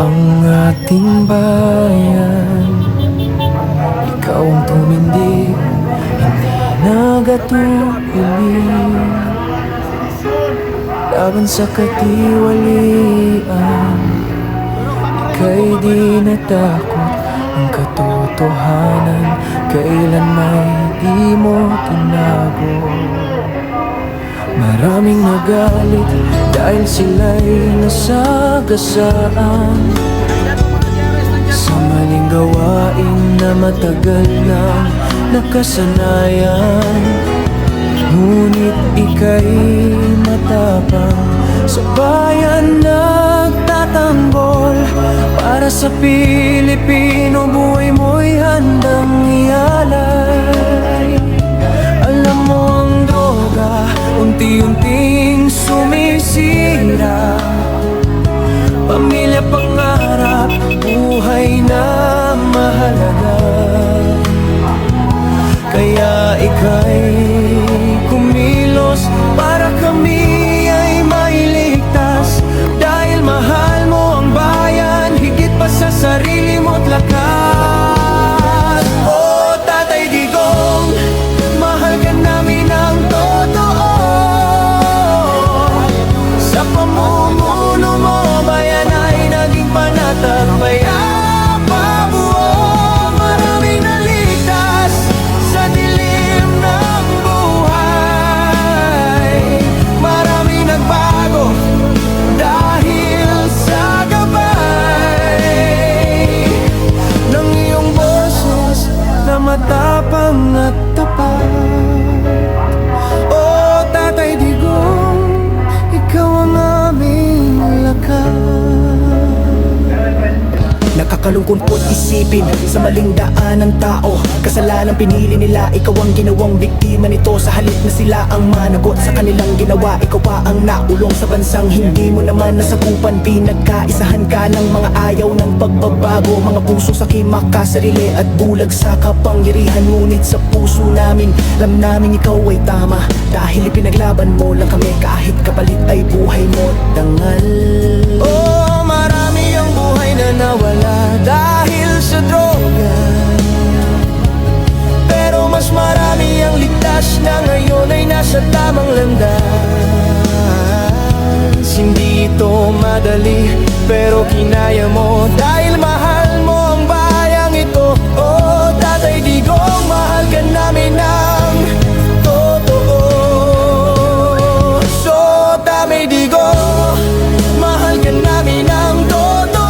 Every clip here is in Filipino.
ang ating bayan. Ikaw ang tumindig, hindi nagatubili laban sa katiwalian. Ika'y di natakot, ang katotohanan kailan may di mo tinago. Maraming nagalit dahil sila'y nasagasaan sa maling gawain na matagal na nakasanayan. Ngunit ika'y matapang, sa bayan nagtatanggol. Para sa Pilipino, buhay mo'y handang ialay. Alam mo ang droga, unti-unting sumisira. Pamilya, pangarap, buhay na mahalaga. Kaya ika'y kumilos para kami ay mailigtas. Dahil mahal mo ang bayan, higit pa sa sarili mo't lakas. Oh, Tatay Digong, mahal ka namin ng totoo. Sa pamumuno mo, bayan ay naging panatag. Payapa buo, maraming naligtas sa dilim ng buhay. Maraming nagbago dahil sa gabay ng iyong boses na matapang at tapat. Oh, Tatay Digong, ikaw ang aming lakas. Nakakalungkot po't isipin sa maling daan ng tao. Kasalanan pinili nila, ikaw ang ginawang biktima nito. Sa halip na sila ang managot sa kanilang ginawa, ikaw pa ang naulong sa bansang hindi mo naman nasakupan. Pinagkaisahan ka ng mga ayaw ng pagbabago, mga pusong sakim, makasarili at bulag sa kapangyarihan. Ngunit sa puso namin, alam namin ikaw ay tama, dahil ipinaglaban mo lang kami kahit kapalit ay buhay mo dangal. Oh, marami ang buhay na nawala dahil sa droga, pero mas marami ang ligtas na ngayon ay nasa tamang landas. Hindi ito madali, pero kinaya mo dahil mahal mo ang bayang ito. Oh, Tatay Digong, mahal ka namin ng totoo. So, Tatay Digong, mahal ka namin ng totoo.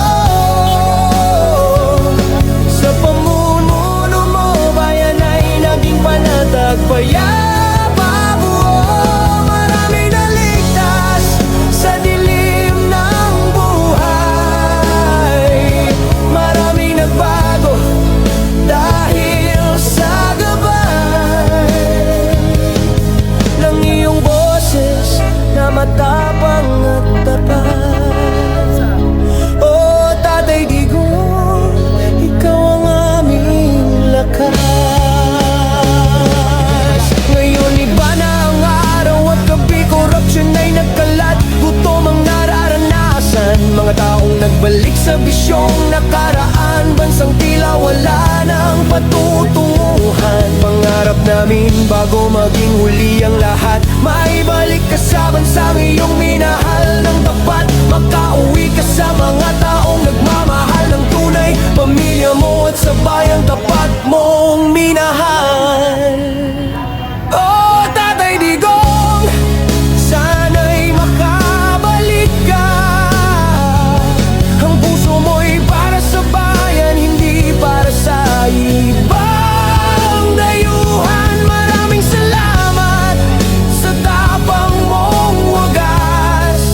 Sa pamumuno mo, bayan ay naging panatag. Payapa buo, maraming naligtas sa dilim ng buhay. Maraming nagbago dahil sa gabay ng iyong boses na matapang at tapat. Oh, Tatay Digong, ikaw ang aming lakas. Ngayon iba na ang araw at gabi, korupsyon ay nagkalat, gutom ang nararanasan. Mga taong nagbalik sa bisyong nakaraan, bansang tila wala ng patutunguhan. Pangarap namin bago maging huli ang lahat, maibalik ka sa bansang iyong minahal ng tapat. Makauwi ka sa mga taong nagmamahal ng tunay, pamilya mo at sa bayang tapat mong minahal. Oh, Tatay Digong, sana'y makabalik ka. Ang puso mo'y para sa bayan, hindi para sa ibang dayuhan. Maraming salamat sa tapang mong wagas.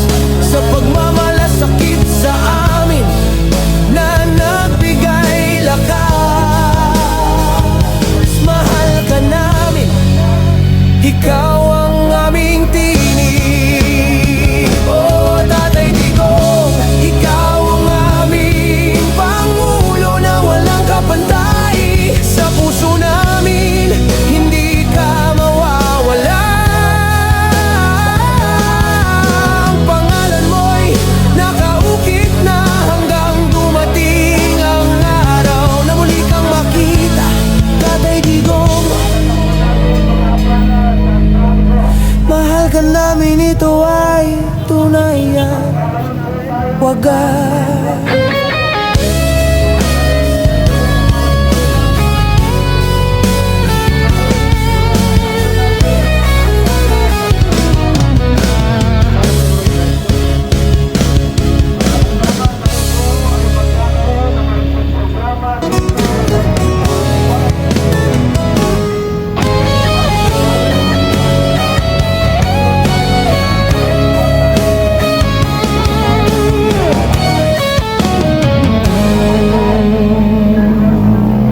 wagas.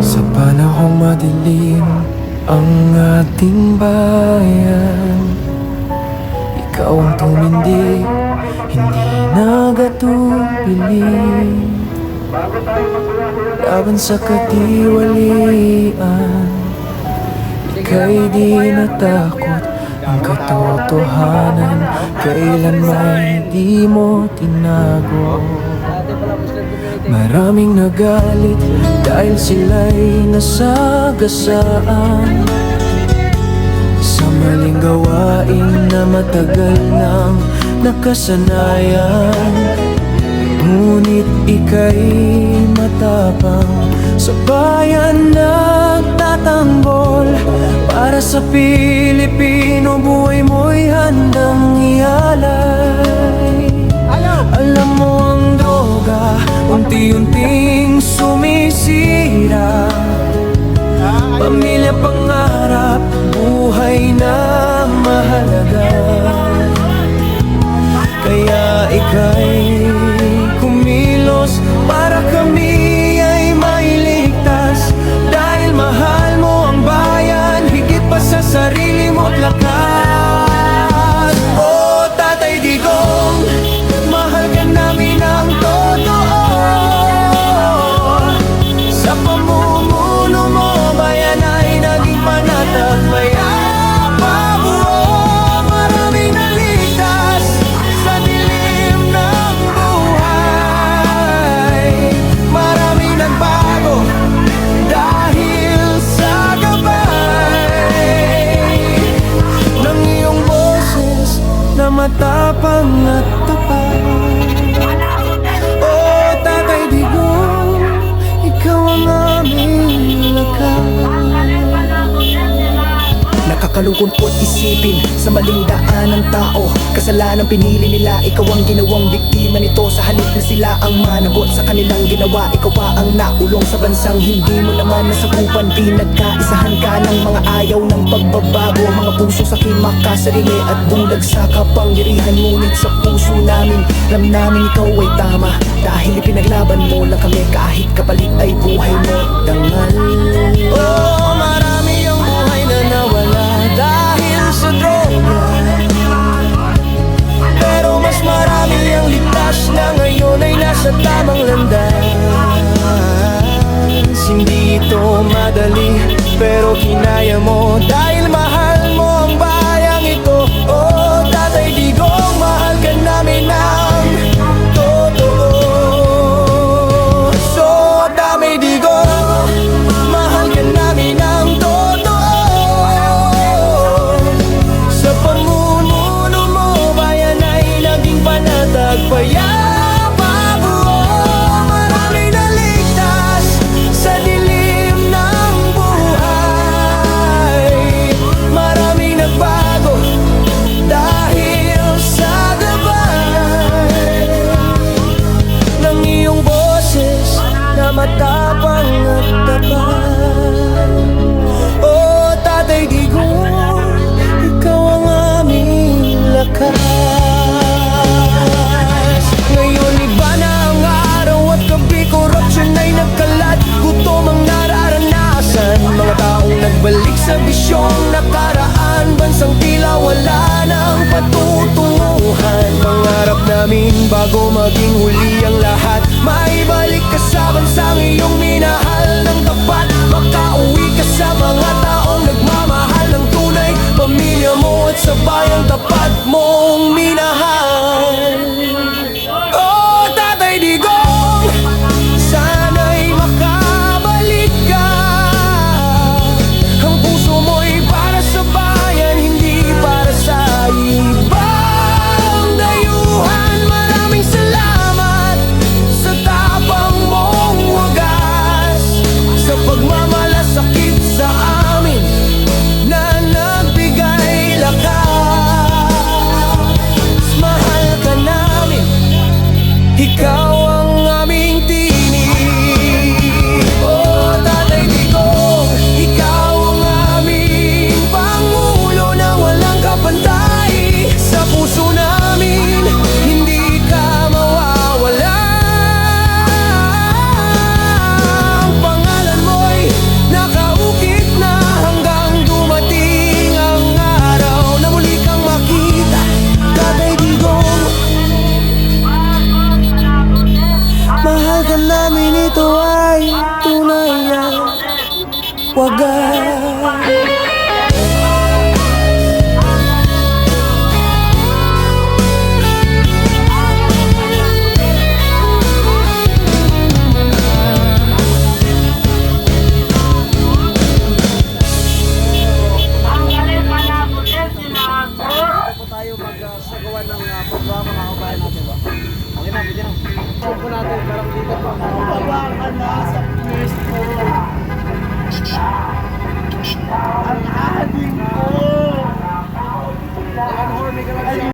Sa panahong madilim ang ating bayan, ikaw ang tumindig, hindi nagatubili laban sa katiwalian. Ika'y di natakot, ang katotohanan kailanman di mo tinago. Maraming nagalit dahil sila'y nasagasaan sa maling gawain na matagal nang nakasanayan. Ngunit ika'y matapang, sa bayan nagtatanggol. Para sa Pilipino, buhay mo'y handang ialay. Alam mo ang droga, unti-unting sumisira. Pamilya, pangarap, buhay na mahalaga. Kaya ika'y kumilos para kami ay mailigtas. Dahil mahal mo ang bayan, higit pa sa sarili mo't lakas. Oh, Tatay Digong, mahal ka namin ng totoo. Sa pamumuno mo, bayan ay naging panatag. Mayapabuo, maraming naligtas sa dilim ng buhay. Maraming nagbago dahil sa gabay ng iyong boses na matapang at tapat. Oh, Tatay Digong, ikaw ang aming lakas. Nakakalungkot isipin sa maling daan ng tao. Kasalanan pinili nila, ikaw ang ginawang biktima nito. Sa halip na sila ang managot sa kanilang ginawa, ikaw pa ang naulong sa bansang hindi mo naman nasakupan. Pinagkaisahan ka ng mga ayaw ng pagbabago, mga puso sa kimakasarili at bulag sa kapangyarihan. Ngunit sa puso namin, alam namin ikaw ay tama, dahil ipinaglaban mo lang kami kahit kapalit ay buhay mo dangal. Oh, marami ang buhay na nawala dahil sa droga, pero mas marami ang ligtas na ngayon ay nasa tamang landas. Hindi ito madali, pero kinaya mo dahil mahal mo ang bayang ito. Oh, Tatay Digong, mahal ka namin ng totoo. So, Tatay Digong, mahal ka namin ng totoo. Sa pamumuno mo, bayan ay naging panatag. Payapabuo, maraming naligtas sa dilim ng buhay. Maraming nagbago dahil sa gabay ng iyong boses na matapang at tapat. Oh, Tatay Digong, ikaw ang aming lakas. Ngayon iba na ang araw at gabi, korupsyon ay nagkalat, gutom ang nararanasan. Mga taong nagbalik sa bisyong nakaraan, bansang tila wala nang patutunguhan. Pangarap namin bago maging huli ang lahat, maibalik ka sa bansang iyong minahal ng tapat. Makauwi ka sa mga taong nagmamahal ng tunay, pamilya mo at sa bayang tapat mong minahal. Oh, Tatay Digong, sana'y makabalik ka. Ang puso mo'y para sa bayan, hindi para sa ibang dayuhan. Maraming salamat ikaw ang aming tinig. Oh, Tatay Digong, ikaw ang aming Pangulo na walang kapantay. Sa puso namin, hindi ka mawawala. Ang pangalan mo'y nakaukit na hanggang dumating ang araw na muli kang makita, Tatay Digong. Mahal ka namin, ito ay tunay na wagas. po tayo magsagawa ng programa mga kabayan natin ba? Okay na, pwede na. Check po natin, parang dito po. Hawakan na sa pwesto. Ang ating po. Ang horny ka lang.